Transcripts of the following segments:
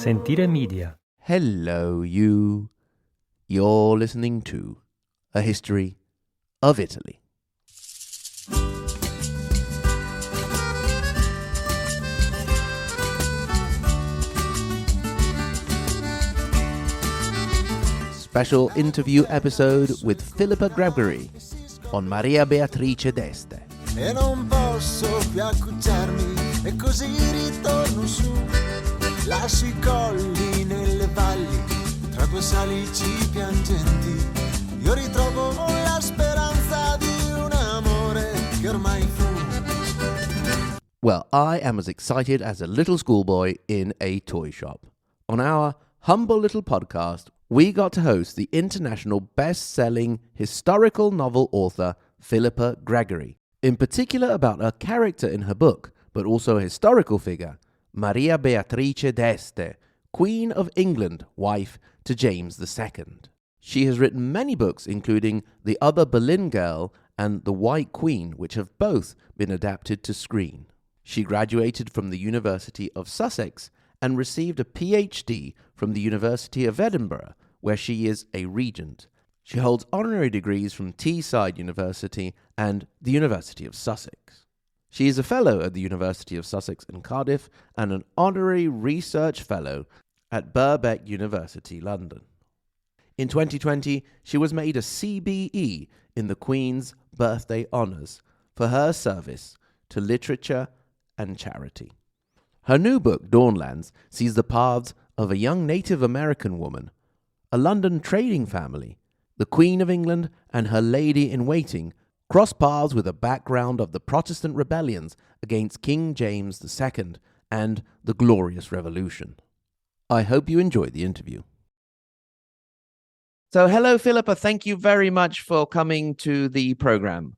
Sentire Media. Hello, you. You're listening to A History of Italy. Special interview episode with Philippa Gregory on Maria Beatrice D'Este. E non posso più accucciarmi e così ritorno su. Lascio i colli nelle valli tra due salici piangenti. Io ritrovo la speranza di un amore che ormai fu. Well, I am as excited as a little schoolboy in a toy shop. On our humble little podcast, we got to host the international best-selling historical novel author Philippa Gregory, in particular about a character in her book, but also a historical figure, Maria Beatrice D'Este, Queen of England, wife to James II. She has written many books, including The Other Boleyn Girl and The White Queen, which have both been adapted to screen. She graduated from the University of Sussex and received a PhD from the University of Edinburgh, where she is a regent. She holds honorary degrees from Teesside University and the University of Sussex. She is a fellow at the University of Sussex in Cardiff and an honorary research fellow at Birkbeck University, London. In 2020, she was made a CBE in the Queen's Birthday Honours for her service to literature and charity. Her new book, Dawnlands, sees the paths of a young Native American woman, a London trading family, the Queen of England and her lady-in-waiting cross paths with a background of the Protestant rebellions against King James II and the Glorious Revolution. I hope you enjoyed the interview. So, hello, Philippa. Thank you very much for coming to the program.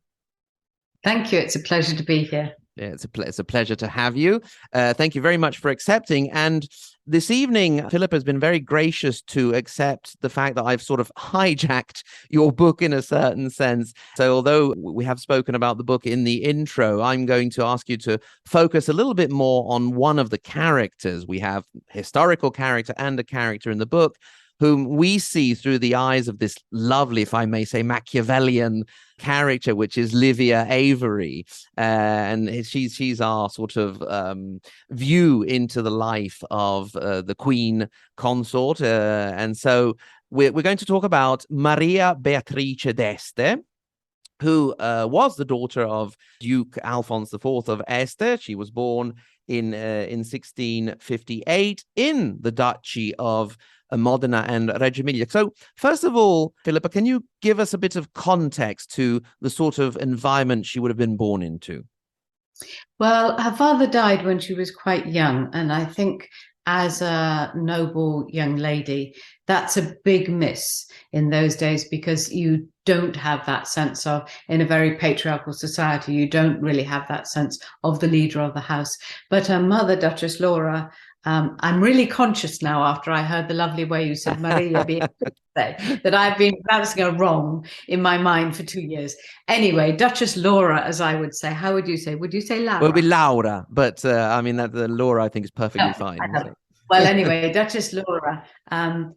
Thank you. It's a pleasure to be here. Yeah, it's a pleasure to have you. Thank you very much for accepting. And this evening, Philippa has been very gracious to accept the fact that I've sort of hijacked your book in a certain sense. So although we have spoken about the book in the intro, I'm going to ask you to focus a little bit more on one of the characters. We have historical character and a character in the book whom we see through the eyes of this lovely, if I may say, Machiavellian character, which is Livia Avery. And she's our sort of view into the life of the Queen consort. And so we're going to talk about Maria Beatrice D'Este, who was the daughter of Duke Alfonso IV of Este. She was born in 1658 in the Duchy of Modena and Reggio, Emilia. So first of all, Philippa, can you give us a bit of context to the sort of environment she would have been born into? Well, her father died when she was quite young, and I think as a noble young lady, that's a big miss in those days, because you don't have that sense of, in a very patriarchal society, you don't really have that sense of the leader of the house. But her mother, Duchess Laura, I'm really conscious now, after I heard the lovely way you said Maria Beatrice, that I've been pronouncing her wrong in my mind for 2 years. Anyway, Duchess Laura, as I would say. How would you say? Would you say Laura? Well, it would be Laura, but I mean, that the Laura I think is perfectly fine. So. Well, anyway, Duchess Laura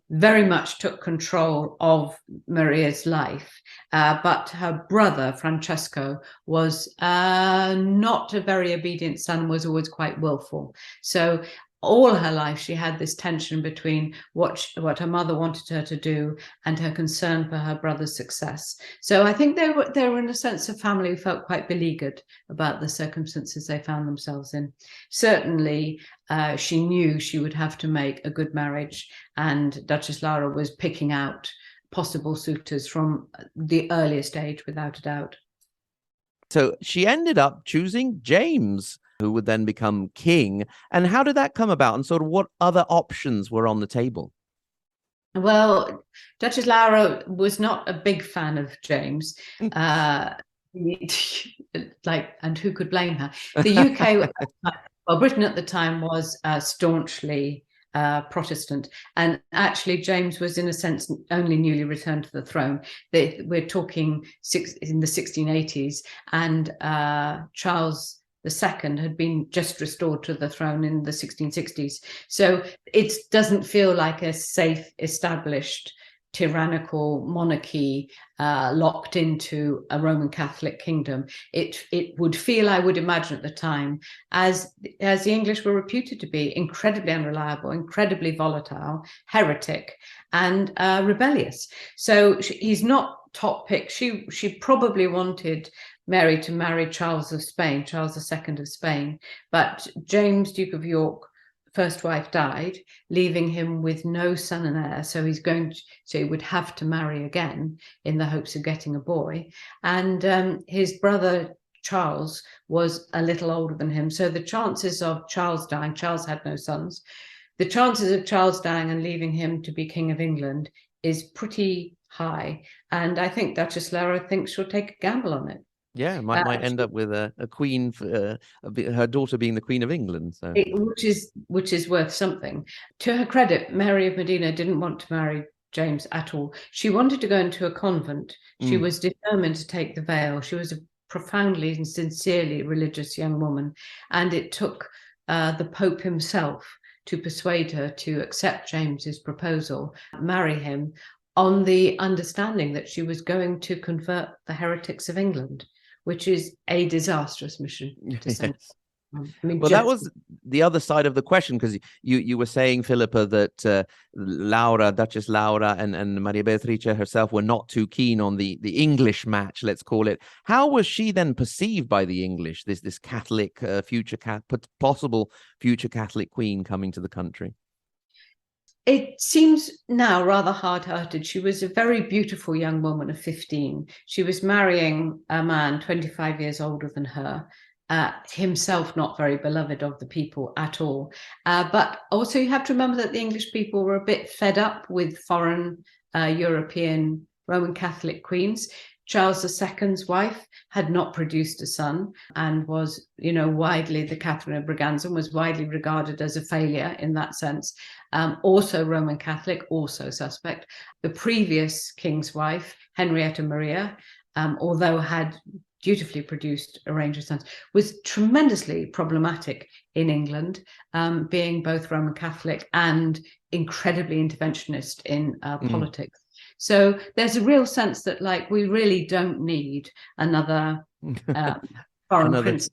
very much took control of Maria's life, but her brother, Francesco, was not a very obedient son, was always quite willful. So all her life, she had this tension between what her mother wanted her to do and her concern for her brother's success. So I think they were in a sense a family who felt quite beleaguered about the circumstances they found themselves in. Certainly, she knew she would have to make a good marriage, and Duchess Laura was picking out possible suitors from the earliest age, without a doubt. So she ended up choosing James, who would then become king. And how did that come about? And sort of what other options were on the table? Well, Duchess Laura was not a big fan of James. And who could blame her? The UK, well, Britain at the time was staunchly Protestant, and actually James was in a sense only newly returned to the throne. We're talking in the 1680s, and Charles II had been just restored to the throne in the 1660s. So it doesn't feel like a safe, established tyrannical monarchy locked into a Roman Catholic kingdom. It would feel, I would imagine at the time, as the English were reputed to be, incredibly unreliable, incredibly volatile, heretic, and rebellious. So he's not top pick. She probably wanted Mary to marry Charles of Spain, Charles II of Spain, but James, Duke of York, first wife, died, leaving him with no son and heir. So he would have to marry again in the hopes of getting a boy. And his brother Charles was a little older than him. So the chances of Charles dying, Charles had no sons, the chances of Charles dying and leaving him to be King of England is pretty high. And I think Duchess Laura thinks she'll take a gamble on it. Yeah, might end up with a queen, her daughter being the Queen of England. So. Which is worth something. To her credit, Mary of Modena didn't want to marry James at all. She wanted to go into a convent. She was determined to take the veil. She was a profoundly and sincerely religious young woman. And it took the Pope himself to persuade her to accept James's proposal, marry him, on the understanding that she was going to convert the heretics of England, which is a disastrous mission. Yes. Well, that was the other side of the question, because you were saying, Philippa, that Duchess Laura and Maria Beatrice herself were not too keen on the English match, let's call it. How was she then perceived by the English, this Catholic, possible future Catholic queen coming to the country? It seems now rather hard-hearted. She was a very beautiful young woman of 15. She was marrying a man 25 years older than her, himself not very beloved of the people at all. But also you have to remember that the English people were a bit fed up with foreign European Roman Catholic queens. Charles II's wife had not produced a son and was, widely, the Catherine of Braganza was widely regarded as a failure in that sense. Also Roman Catholic, also suspect. The previous king's wife, Henrietta Maria, although had dutifully produced a range of sons, was tremendously problematic in England, being both Roman Catholic and incredibly interventionist in politics. So there's a real sense that, we really don't need another foreign princess.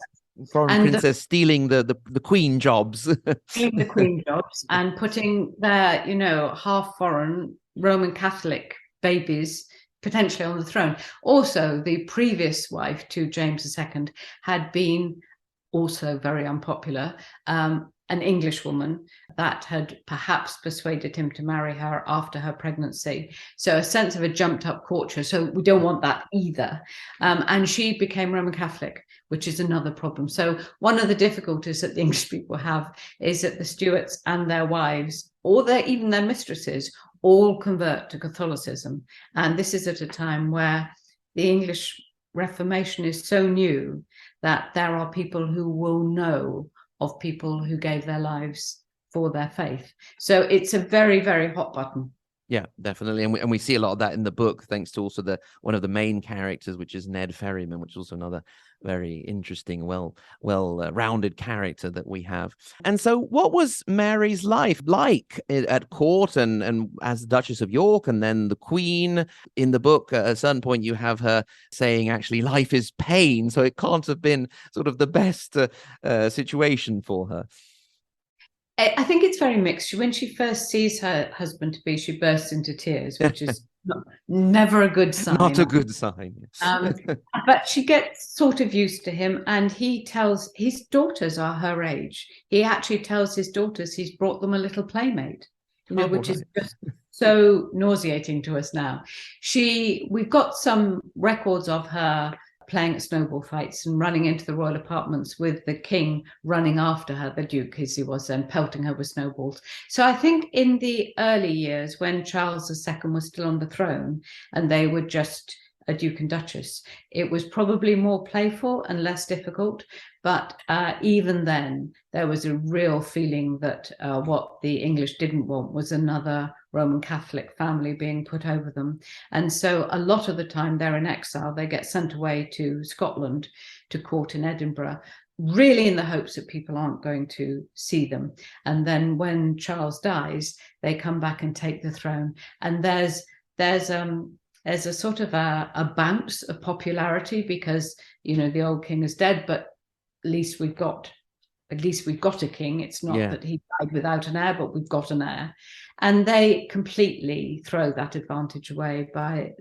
Foreign princess stealing the queen jobs. Stealing the queen jobs and putting their, half foreign Roman Catholic babies potentially on the throne. Also, the previous wife to James II had been also very unpopular, an English woman that had perhaps persuaded him to marry her after her pregnancy. So a sense of a jumped up courtier. So we don't want that either. And she became Roman Catholic, which is another problem. So one of the difficulties that the English people have is that the Stuarts and their wives, or even their mistresses, all convert to Catholicism. And this is at a time where the English Reformation is so new that there are people who will know of people who gave their lives for their faith. So it's a very, very hot button. Yeah, definitely. And we see a lot of that in the book, thanks to also one of the main characters, which is Ned Ferryman, which is also another very interesting, well-rounded character that we have. And so what was Mary's life like at court and as Duchess of York and then the Queen? In the book, at a certain point, you have her saying, actually, life is pain. So it can't have been sort of the best situation for her. I think it's very mixed. When she first sees her husband-to-be, she bursts into tears, which is never a good sign. Not a good sign. But she gets sort of used to him, and he tells his daughters are her age. He actually tells his daughters he's brought them a little playmate, which is just so nauseating to us now. We've got some records of her playing at snowball fights and running into the royal apartments with the king running after her, the duke as he was then, pelting her with snowballs. So I think in the early years when Charles II was still on the throne and they were just a duke and duchess, it was probably more playful and less difficult. But even then, there was a real feeling that what the English didn't want was another Roman Catholic family being put over them. And so a lot of the time they're in exile. They get sent away to Scotland to court in Edinburgh. really in the hopes that people aren't going to see them. And then when Charles dies, they come back and take the throne. And there's a sort of a bounce of popularity because, you know, the old king is dead, but at least we've got a king. It's not that he died without an heir, but we've got an heir. And they completely throw that advantage away by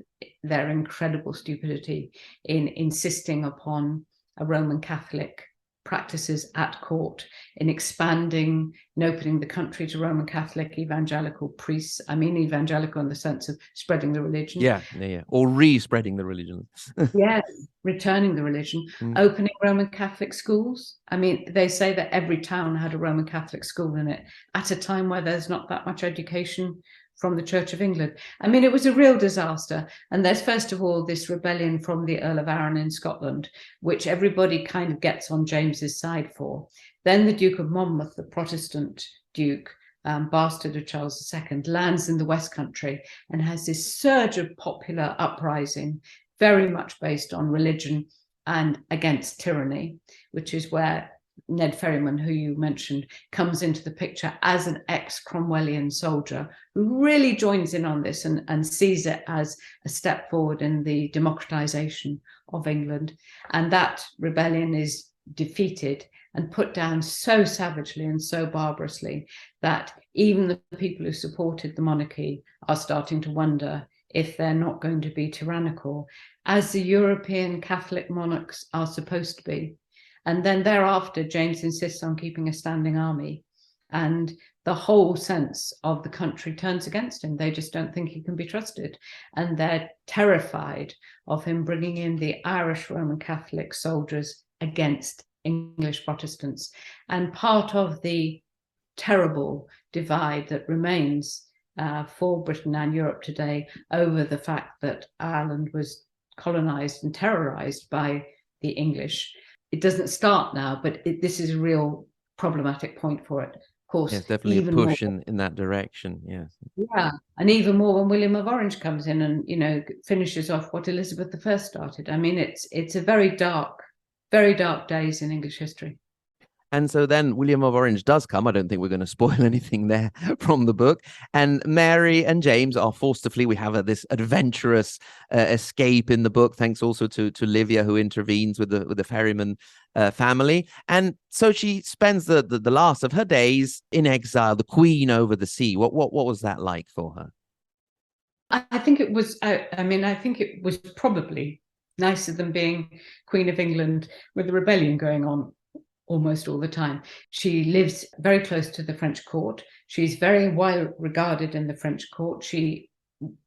their incredible stupidity in insisting upon a Roman Catholic practices at court, in expanding and opening the country to Roman Catholic evangelical priests. I mean, evangelical in the sense of spreading the religion. Yeah. Or re-spreading the religion. Returning the religion, opening Roman Catholic schools. I mean, they say that every town had a Roman Catholic school in it at a time where there's not that much education from the Church of England. I mean, it was a real disaster. And there's first of all this rebellion from the Earl of Arran in Scotland, which everybody kind of gets on James's side for. Then the Duke of Monmouth, the Protestant Duke, bastard of Charles II, lands in the West Country and has this surge of popular uprising, very much based on religion and against tyranny, which is where Ned Ferryman, who you mentioned, comes into the picture as an ex-Cromwellian soldier who really joins in on this and sees it as a step forward in the democratization of England. And that rebellion is defeated and put down so savagely and so barbarously that even the people who supported the monarchy are starting to wonder if they're not going to be tyrannical, as the European Catholic monarchs are supposed to be. And then thereafter, James insists on keeping a standing army, and the whole sense of the country turns against him. They just don't think he can be trusted. And they're terrified of him bringing in the Irish Roman Catholic soldiers against English Protestants. And part of the terrible divide that remains for Britain and Europe today over the fact that Ireland was colonized and terrorized by the English. It doesn't start now, but this is a real problematic point for it. Of course, yes, definitely a push in that direction. Yes. Yeah, and even more when William of Orange comes in and, you know, finishes off what Elizabeth I started. I mean, it's a very dark days in English history. And so then William of Orange does come. I don't think we're going to spoil anything there from the book. And Mary and James are forced to flee. We have this adventurous escape in the book, thanks also to Livia, who intervenes with the Ferryman family. And so she spends the last of her days in exile, the queen over the sea. What was that like for her? I think it was, I think it was probably nicer than being Queen of England with the rebellion going on almost all the time. She lives very close to the French court. She's very well regarded in the French court. She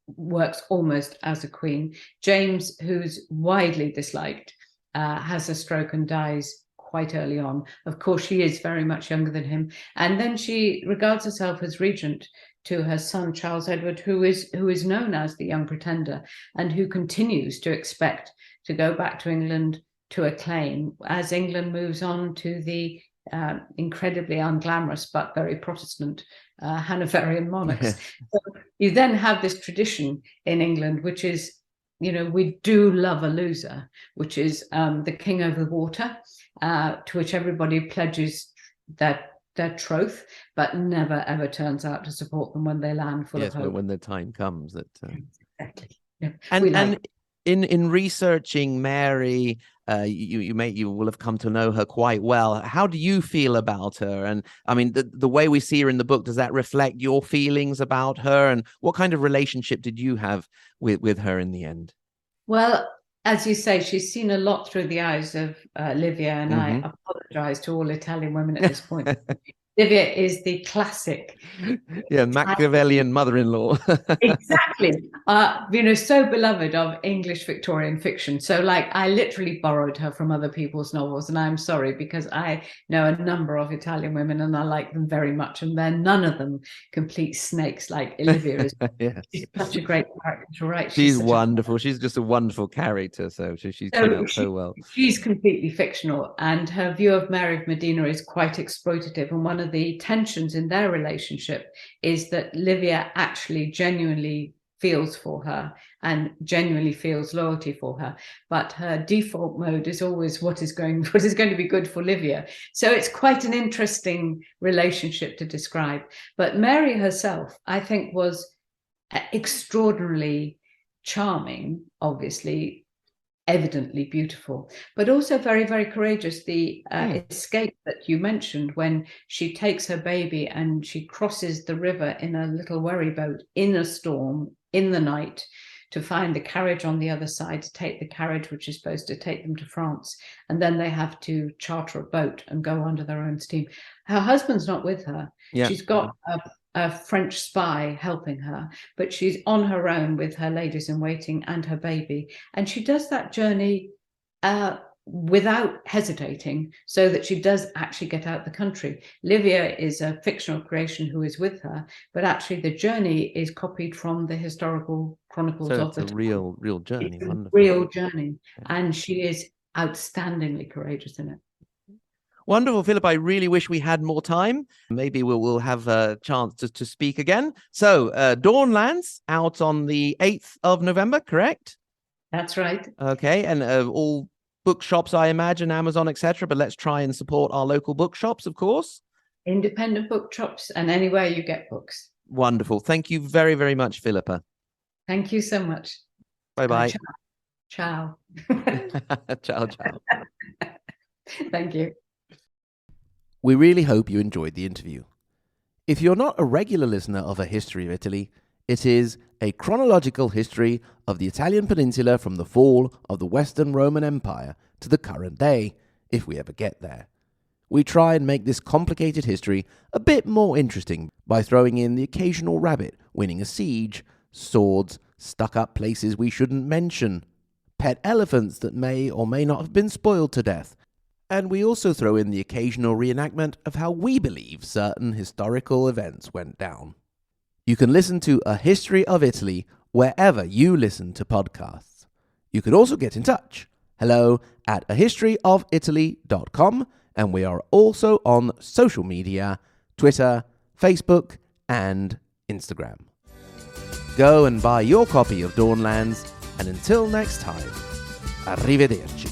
works almost as a queen. James, who's widely disliked, has a stroke and dies quite early on. Of course, she is very much younger than him. And then she regards herself as regent to her son, Charles Edward, who is known as the Young Pretender, and who continues to expect to go back to England to acclaim as England moves on to the incredibly unglamorous but very Protestant Hanoverian monarchs. So you then have this tradition in England, which is, you know, we do love a loser, which is the king over the water, to which everybody pledges their troth, but never ever turns out to support them when they land full of hope. When the time comes. That exactly. Yeah. And in researching Mary, you will have come to know her quite well. How do you feel about her? And I mean, the way we see her in the book, does that reflect your feelings about her? And what kind of relationship did you have with her in the end? Well, as you say, she's seen a lot through the eyes of Livia, and I apologize to all Italian women at this point. Livia is the classic. Yeah, Machiavellian mother-in-law. Exactly. You know, so beloved of English Victorian fiction. So, like, I literally borrowed her from other people's novels, and I'm sorry because I know a number of Italian women and I like them very much, and they're none of them complete snakes like Olivia is. Yes. She's such a great character to write. She's wonderful. She's just a wonderful character, so she's turned out so well. She's completely fictional, and her view of Mary of Modena is quite exploitative, and one of the tensions in their relationship is that Livia actually genuinely feels for her and genuinely feels loyalty for her, but her default mode is always what is going to be good for Livia. So it's quite an interesting relationship to describe. But Mary herself, I think, was extraordinarily charming, obviously, evidently beautiful, but also very, very courageous. The escape that you mentioned, when she takes her baby and she crosses the river in a little wherry boat in a storm in the night to find the carriage on the other side, to take the carriage which is supposed to take them to France, and then they have to charter a boat and go under their own steam. Her husband's not with her. She's got a French spy helping her, but she's on her own with her ladies in waiting and her baby. And she does that journey without hesitating, so that she does actually get out the country. Livia is a fictional creation who is with her, but actually the journey is copied from the historical chronicles of the time. Real journey. It's a real journey. And she is outstandingly courageous in it. Wonderful, Philip. I really wish we had more time. Maybe we'll have a chance to speak again. So, Dawnlands out on the 8th of November, correct? That's right. Okay, and all bookshops, I imagine, Amazon, etc. But let's try and support our local bookshops, of course. Independent bookshops and anywhere you get books. Wonderful. Thank you very, very much, Philippa. Thank you so much. Bye-bye. Ciao. Ciao, ciao. Thank you. We really hope you enjoyed the interview. If you're not a regular listener of A History of Italy, it is a chronological history of the Italian peninsula from the fall of the Western Roman Empire to the current day, if we ever get there. We try and make this complicated history a bit more interesting by throwing in the occasional rabbit winning a siege, swords stuck up places we shouldn't mention, pet elephants that may or may not have been spoiled to death, and we also throw in the occasional reenactment of how we believe certain historical events went down. You can listen to A History of Italy wherever you listen to podcasts. You can also get in touch. hello@ahistoryofitaly.com, and we are also on social media, Twitter, Facebook, and Instagram. Go and buy your copy of Dawnlands, and until next time, arrivederci.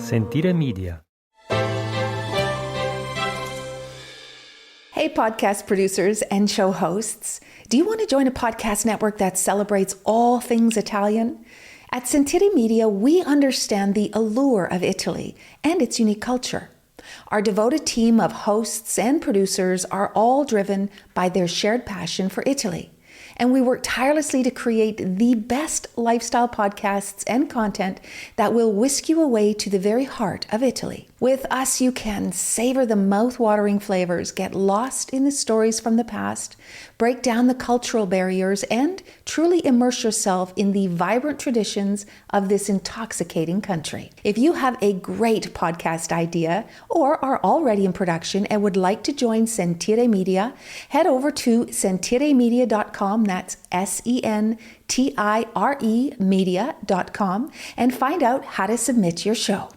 Sentire Media. Hey, podcast producers and show hosts. Do you want to join a podcast network that celebrates all things Italian? At Sentire Media, we understand the allure of Italy and its unique culture. Our devoted team of hosts and producers are all driven by their shared passion for Italy. And we work tirelessly to create the best lifestyle podcasts and content that will whisk you away to the very heart of Italy. With us, you can savor the mouth-watering flavors, get lost in the stories from the past, break down the cultural barriers, and truly immerse yourself in the vibrant traditions of this intoxicating country. If you have a great podcast idea or are already in production and would like to join Sentire Media, head over to sentiremedia.com, that's SENTIRE media.com, and find out how to submit your show.